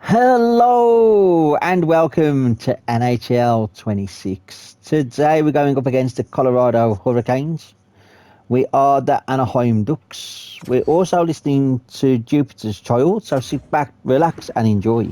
Hello and welcome to NHL 26. Today we're going up against the Colorado Hurricanes. We are the Anaheim Ducks. We're also listening to Jupiter's Child, so sit back, relax, and enjoy.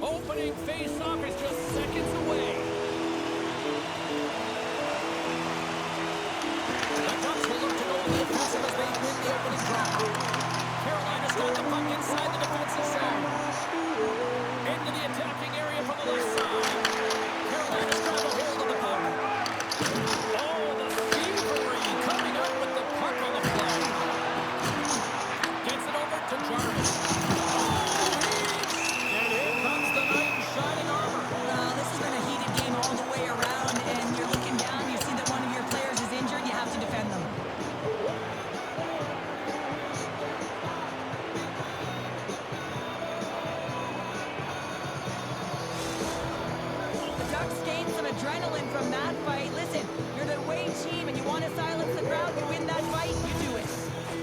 Opening face-off is just seconds away. The Ducks will look to go on the offensive as they win the opening draw. Carolina's got the puck inside the defensive zone. Into the attacking area from the left side. Carolina's got a hold of the puck. Oh, the thievery coming up with the puck on the play. Gets it over to Jarvis. And here comes the knight in shining armor. This has been a heated game all the way around, and you're looking down, you see that one of your players is injured, you have to defend them. The Ducks gained some adrenaline from that fight. Listen, you're the away team, and you want to silence the crowd, you win that fight, you do it.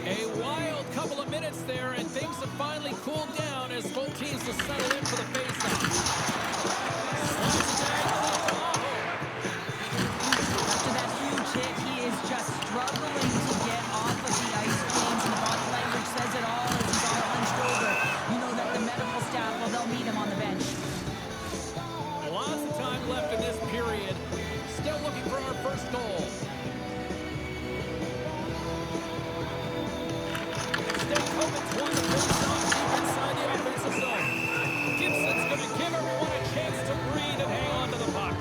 A wild couple of minutes there, and things have finally cooled down as both teams will settle in for the faceoff. After that huge hit, he is just struggling to get off of the ice. James, and the body language says it all as he's all hunched over. You know that the medical staff, well, they'll meet him on the bench. Lots of time left in this period. Still looking for our first goal. Stankoven's won the face-off deep inside the offensive zone. Gibson's going to give everyone a chance to breathe and hang on to the puck.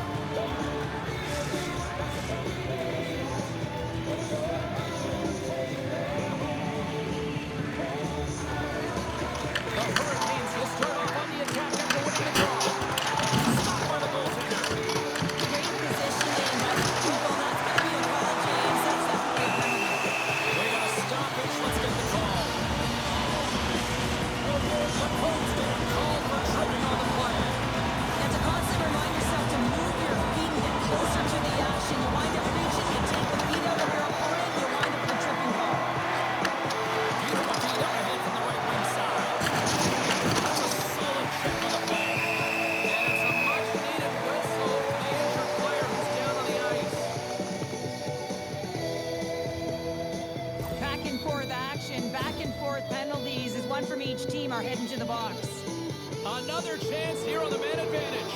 The Hurricanes will start off on the attack after winning the draw. Stopped by the goaltender. Great positioning by the people. That's going to be a call, James. That's definitely a penalty. We got a stoppage. Let's get the call. The coach getting called for tripping on the play. You have to constantly remind yourself to move your feet and get closer to the action. You wind up reaching, you take the feet out of your opponent, you wind up with a tripping call. Beautiful feed up ahead from the right wing side. That's a solid check on the play. And it's a much-needed whistle for the injured player who's down on the ice. Back and forth action, back and forth penalties as one from each team are heading to the box. Another chance here on the man advantage.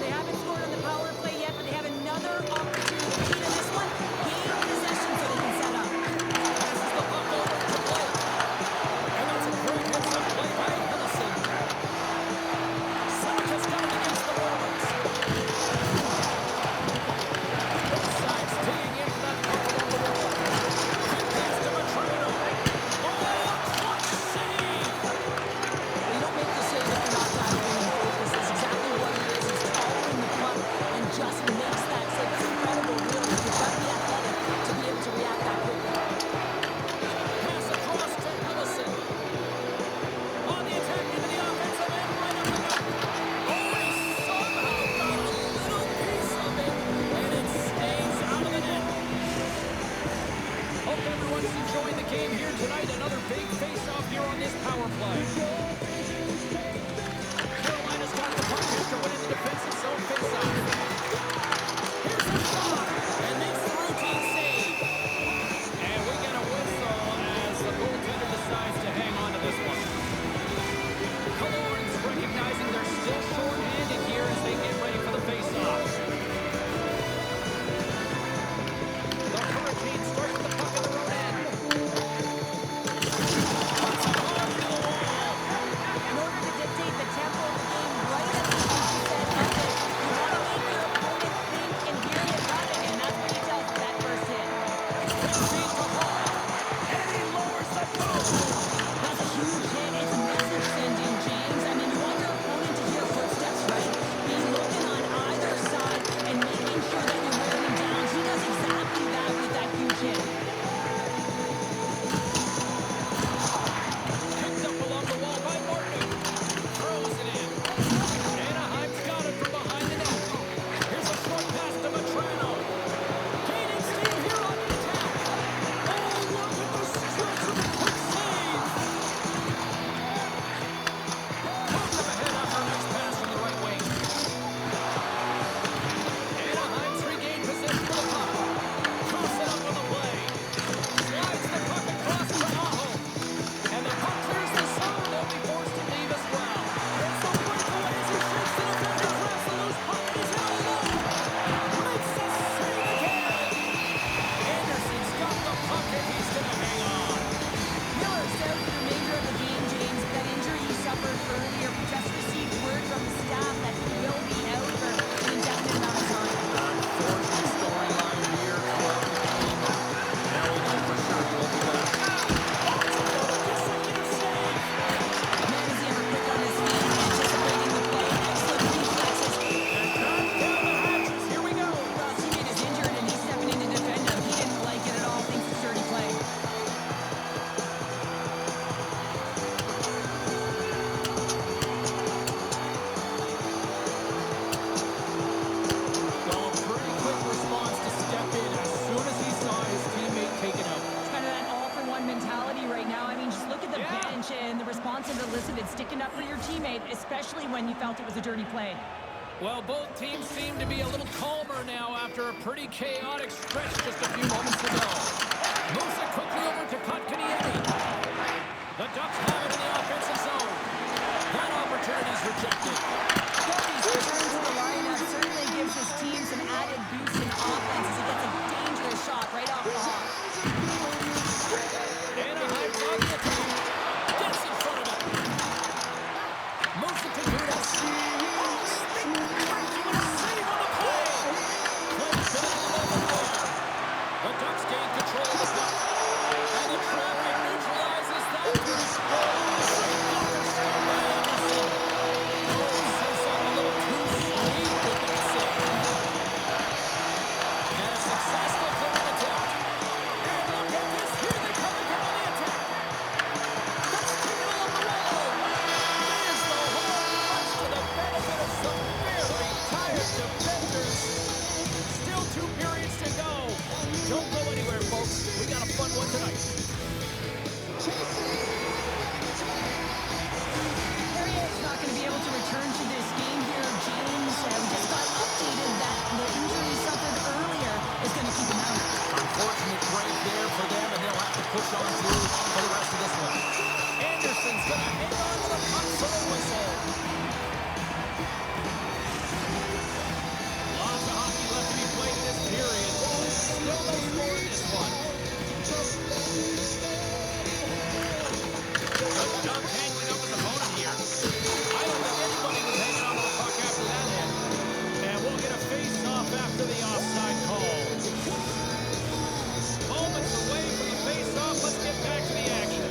They haven't scored on the power play yet, but they have another opportunity. Key to this one, gain possession so they can set up. Passes the puck over to Blake. And that's a great hits-up play by Hillison. Seneca's got it against the Rovers. Both sides digging into that puck along the wall. Quick pass to Matrano. Oh, clutch save! You don't make the save if you're not tackling and focus. That's exactly what it is. He's following the puck and just makes that save. It's incredible, really. You've got to be athletic to be able to react that quickly. Pass across to Hillison. On the attack into the offensive end, right up the gut. Oh, he somehow got a little piece of it, and it stays out of the net. Hope everyone's enjoying the game here tonight. Another big face-off here on this power play. Carolina's got the puck after winning the defensive zone face-off. Here's the shot, and makes the routine save. And we get a whistle as the goaltender decides to hang on to this one. Killorn's recognizing they're still short-handed here as they get ready for the face-off. The Hurricanes start with the puck on their own end. Puts it hard to the wall. In order to dictate the tempo of the game right at the outset of it, you want to make your opponent important to listen and sticking up for your teammate, especially when you felt it was a dirty play. Well, both teams seem to be a little calmer now after a pretty chaotic stretch just a few moments ago. Moves it quickly over to Kotkaniemi. The Ducks have it in the offensive zone. That opportunity's rejected. Kobe's return to the lineup certainly gives his team some added boost in offense as he gets a dangerous shot right off the hop. Anaheim's on the attack. Gets in front of it. Moves it to Dudas. Breaking a save on the play. Plays it a little over there. The Ducks gain control of the puck. And the traffic neutralizes that push. Great blocker save by Anderson. Oh, says something a little too sweet with that save. And a successful third attempt. And look at this. Here they come again on the attack. That's taken along the wall. There's the hole, much to the benefit of some very tired defenders. Still 2 periods to go. Don't go anywhere, folks. We got a fun one tonight. Perrier is not going to be able to return to this game here, James. We just got updated that the injury he suffered earlier is going to keep him out. Unfortunate break there for them, and they'll have to push on through for the rest of this one. Anderson's going to hang on to the puck for the whistle. Lots of hockey left to be played in this period. Still no score in this one. The Ducks hanging up with the opponent here. I don't think anybody was hanging on to the puck after that hit. And we'll get a face-off after the offside call. Moments away from the face-off. Let's get back to the action.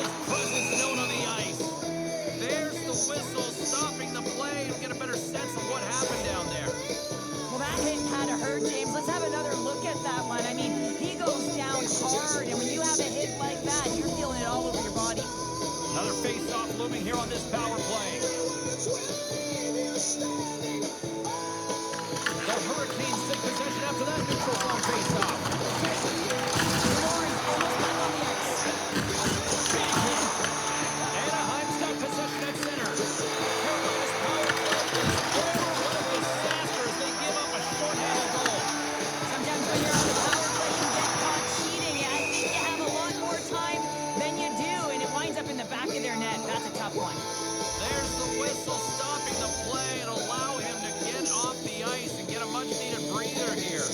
his presence known on the ice. There's the whistle stopping the play. We'll get a better sense of what happened down there. Well, that hit had to hurt, James. Let's have another look at that one. I mean, he goes down hard, and when you have a hit like that, you're feeling it all over your body. Another face-off looming here on this power play. The Hurricanes take possession after that neutral zone face-off. Lawrence almost back on the ice. Big hit. Anaheim's got possession at center. Carolina's power play is over. What a disaster as they give up a shorthanded goal. Sometimes when you're on the power play, you get caught cheating. I think you have a lot more time than you do, and it winds up in the back of their net. That's a tough one. There's the whistle stopping the play and allow him to get off the ice and get a much-needed breather here.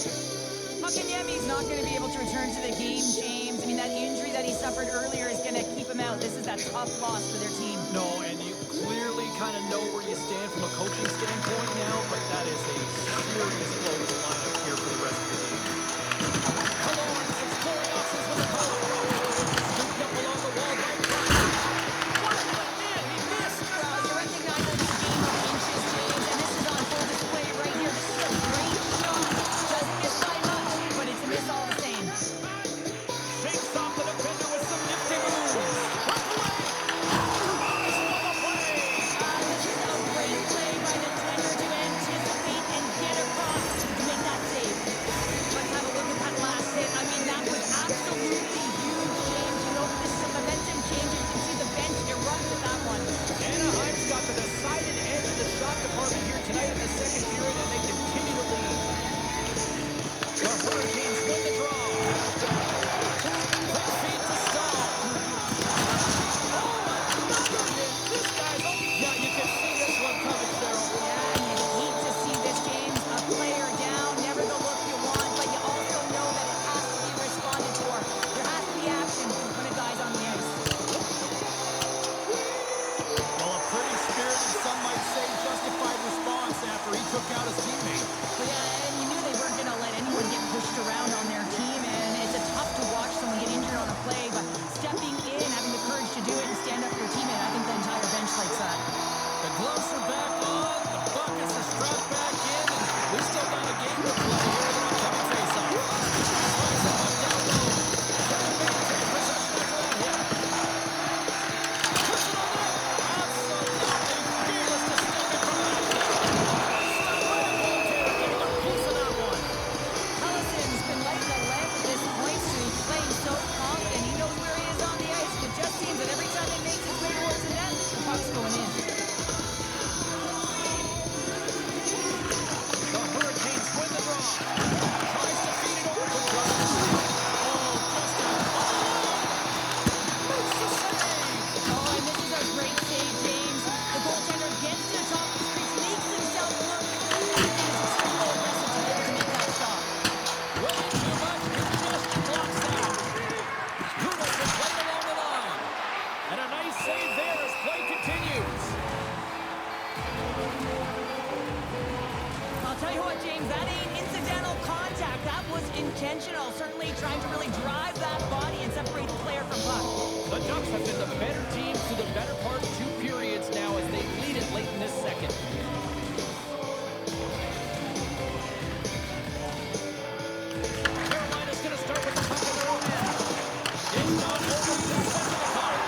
Makanyemi's not going to be able to return to the game, James. I mean, that injury that he suffered earlier is going to keep him out. This is that tough loss for their team. No, and you clearly kind of know where you stand from a coaching standpoint now, but that is a serious blow to the lineup here for the rest of the game. Cologne exploring options with the puck. Scooped up along the wall by Price. What the man? He missed! Well, you recognize that this game of inches, James, and this is on full display right here. This is a great shot. Doesn't miss by much, but it's a miss all the same. Shakes off the defender with some nifty moves. Puck away! Price for the play! This is a great play by the defender to anticipate and get across to make that save. Let's have a look at that last hit. I mean, that was absolutely huge, James. You know, this is a momentum changer. You can see the bench erupt with that one. Anaheim's got the decided edge in the shot department here tonight in the second period, and they continue to lead. The Hurricanes win the draw. Quick feed to Stahl. Oh, another hit. This guy's up. Yeah, you can see this one coming, Cheryl. Yeah, and you hate to see this, James. A player down, never the look you want, but you also know that it has to be responded for. There has to be action when a guy's on the ice. Well, a pretty spirited, some might say justified response after he took out his teammate. But yeah, and you knew they weren't going to let anyone get pushed around on their team, and it's tough to watch someone get injured on a play, but stepping in, having the courage to do it and stand up for your teammate, I think the entire bench likes that. The gloves are back on, the buckets are strapped back in, and we still got a game to play here in the upcoming face-off. Slides it up down low. Kevin Bates takes possession after that hit. Puts it on net. Absolutely fearless to step in front of that shot. Stopped by the goaltender, getting a piece of that one. Allison's been lighting the leg at this point, so he's playing so confident. He knows where he is on the ice. It just seems that every time he makes his way towards the net, the puck's going in. The Hurricanes win the draw. Tries to feed it over to Justin. Oh, Justin. Makes the save. Oh, and this is a great save, James. The goaltender gets to the top of the crease, makes himself look good, and is extremely aggressive to be able to make that stop. Way too much congestion blocks that. Kudos is right along the line. And a nice save there as play continues. I'll tell you what, James, that ain't incidental contact. That was intentional. Certainly trying to really drive that body and separate the player from puck. The Ducks have been the better team through the better part of 2 periods now as they lead it late in this second. Carolina's going to start with the puck in their own end. It's not over to the center of the puck.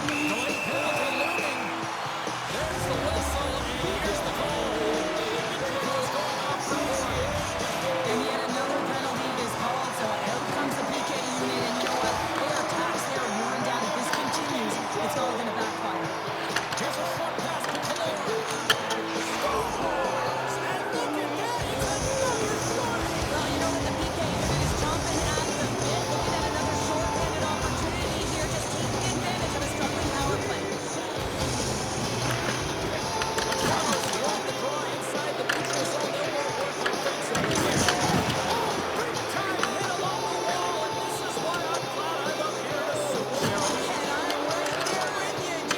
Delayed penalty looming. There's the whistle, and here's the goal. The individual is going off for Oregon. And yet another penalty is called, so out comes the PK unit, and you know what? Their attacks, they're worn down. If this continues, it's all going to backfire. Here's a short pass to Cologne. Scores! And look at that, it's another shot! Well, you know what? The PK unit is chomping at the bit, looking at another short-handed opportunity here, just taking advantage of a struggling power play. Toronto's won the draw inside the neutral zone. They'll want to work offensively here. Oh, big time hit along the wall, and this is why I'm glad I'm up here in a suit, Cheryl. And I'm right there with you,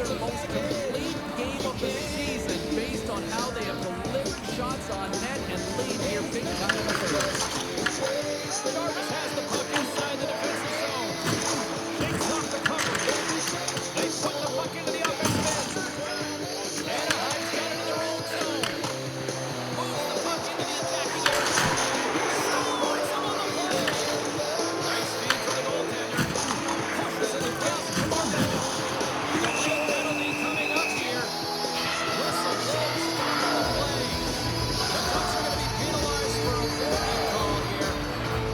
the most complete game of the season based on how they have delivered shots on net and lead here big time in the third. Jarvis has the puck inside the defensive zone. Shakes off the coverage. They put the puck into the offensive end. Anaheim's got it in their own zone. Moves the puck into the attacking area. Scores him on the play. Nice feed for the goaltender. Pushes it across to Martin. Illegal penalty coming up here. Whistle blows. Stop on the play. The Ducks are going to be penalized for a warning call here.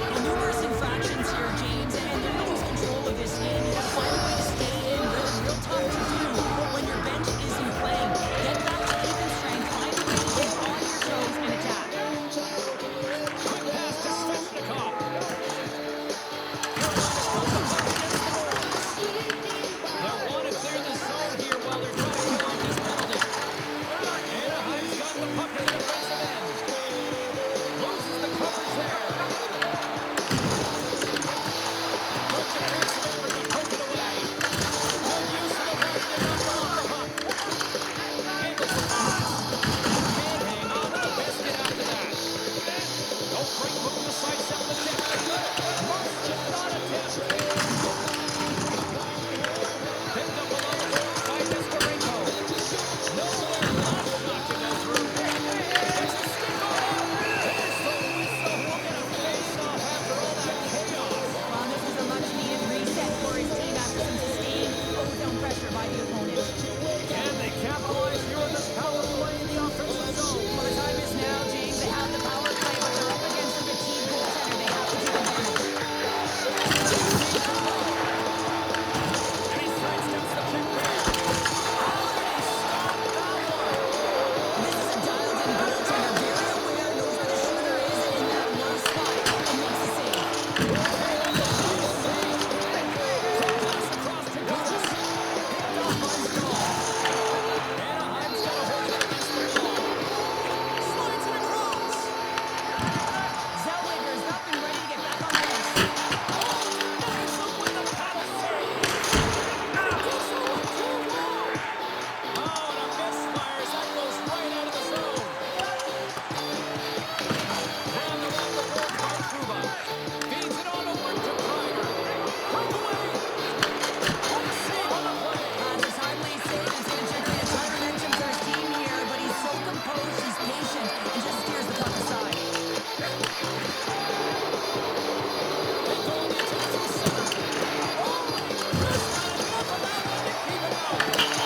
Well, numerous infractions here, James, and they're going to lose control of this game. You got to find a way to stay in. Real tough to do when your bench isn't playing. Get back to even strength. Find a way to get on your toes and attack. Quick pass to Svechnikov. Carolina's pulled the puck against the boards. They'll want to clear the zone here while they're trying to get off this penalty. Anaheim's got the puck in the defensive end. Loses the coverage there. Puts it against the effort to poke it away. Good use of the body to knock off the puck. Handles the pass. Can't hang on to the biscuit after that. No great move to sidestep the check. Must shot attempt. Picked up below the boards by Nescarenko. Nowhere left shot to go through. There's a stick on it. There's the whistle. We'll get a face-off after all that chaos. Well, this is a much-needed reset for his team after some sustained ozone pressure by the opponent. Can they capitalize here on this power play in the offensive zone? Well, the time is now, James. They have the power play, but they're up against a fatigued goaltender. They have to take advantage. And he sidesteps the check there. How did he stop that one? This is a dialed-in goaltender, very aware, knows where the shooter is in that one spot, and makes the save. Pass across to Guttis. Picked off by Stahl. Anaheim's got a hold of it against the wall. Slides it across. Zellweger's up and ready to get back on the ice. Nice up with the paddle save. Gets the one too long. Oh, and a misfires. That goes right out of the zone. Down around the board by Trouba. Feeds it on over to Kreider. Breakaway. What a save on the play. It's a timely save. It's going to generate a ton of momentum for his team here, but he's so composed, he's patient, and just steers the puck aside. They go on the attack through center. Oh, Chris got enough of that one to keep it out.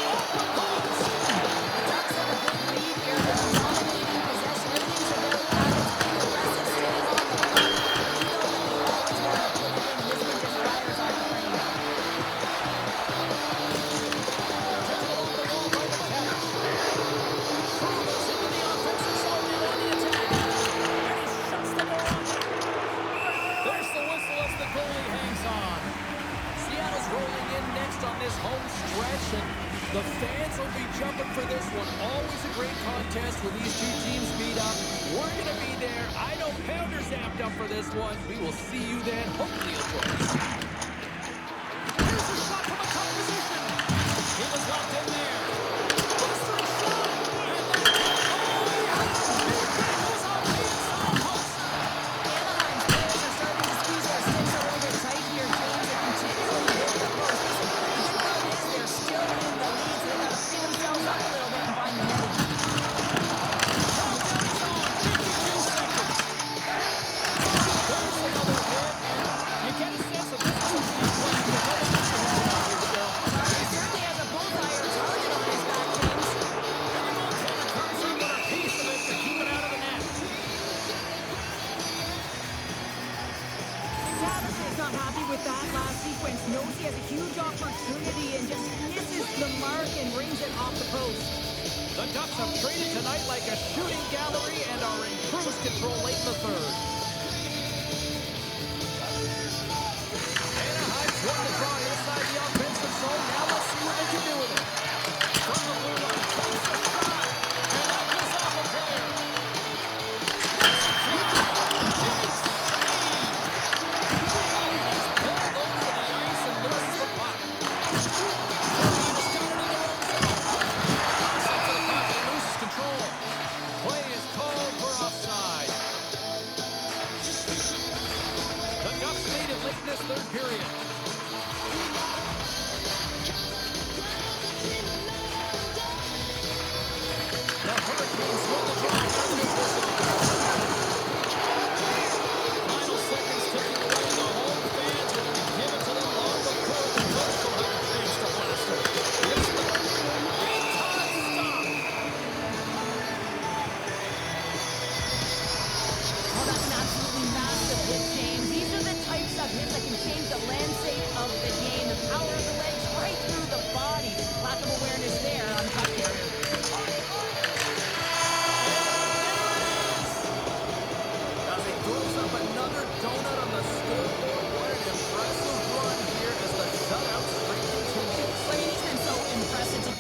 Off the post. The Ducks have a big lead here. They're dominating possession. Everything's a very being aggressive, staying on the puck. You know that they always want to put it in, and this one just fires on the frame. Tipped along the wall by the catch. Trouba's into the offensive zone now on the attack. And he shuts the door on that. There's the whistle as the goalie hangs on. Seattle's rolling in next on this home stretch, and the fans will be jumping for this one. Always a great contest when these two teams meet up. We're going to be there. I know Pounder's amped up for this one. We will see you then. Hopefully you'll join us. Here's a shot from a tough position. He was locked in there. Blistering shot. And then, oh, he had it. It goes off the inside post. Anaheim's players are starting to squeeze their sticks a little bit tight here, James. They're continually hitting the post. Listen, the good part is they're still in the lead, so they got to free themselves up a little bit and find the net. Countdown is on. 52 seconds. There's another hit, and you get a sense that this is a team playing to get a picture out here, Phil. He certainly has a bullseye or target on his back, James. And the goaltender comes up with a piece of it to keep it out of the net. Tavis's not happy with that last sequence. Knows he has a huge opportunity and just misses the mark and brings it off the post. The Ducks have traded tonight like a shooting gallery and are in cruise control late in the third. Anaheim's won the draw inside the offensive zone. Now let's see what they can do with it. From the blue line, takes a shot, and that goes off a player. Pulled over the ice and loses the puck. He's got it in their own lead late in this third period. The Hurricanes win the draw here in this whistle. Final seconds ticking away. The home fans are going to give it to them long before the coach will have a chance to blast them. Listen to big time stop. Oh, that's an absolutely massive hit, James. These are the types of hits that can change the landscape of the game. The power of the legs right through the body. Lack of awareness there on puck carrier. As he throws up another donut on the scoreboard, what an impressive run here as the shutout streak continues. I mean, he's been so impressive to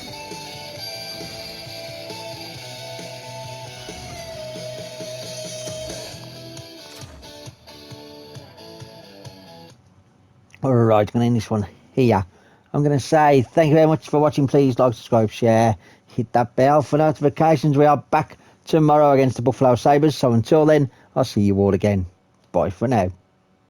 Alright, going to end this one here. I'm going to say thank you very much for watching. Please like, subscribe, share, hit that bell for notifications. We are back tomorrow against the Buffalo Sabres. So until then, I'll see you all again. Bye for now.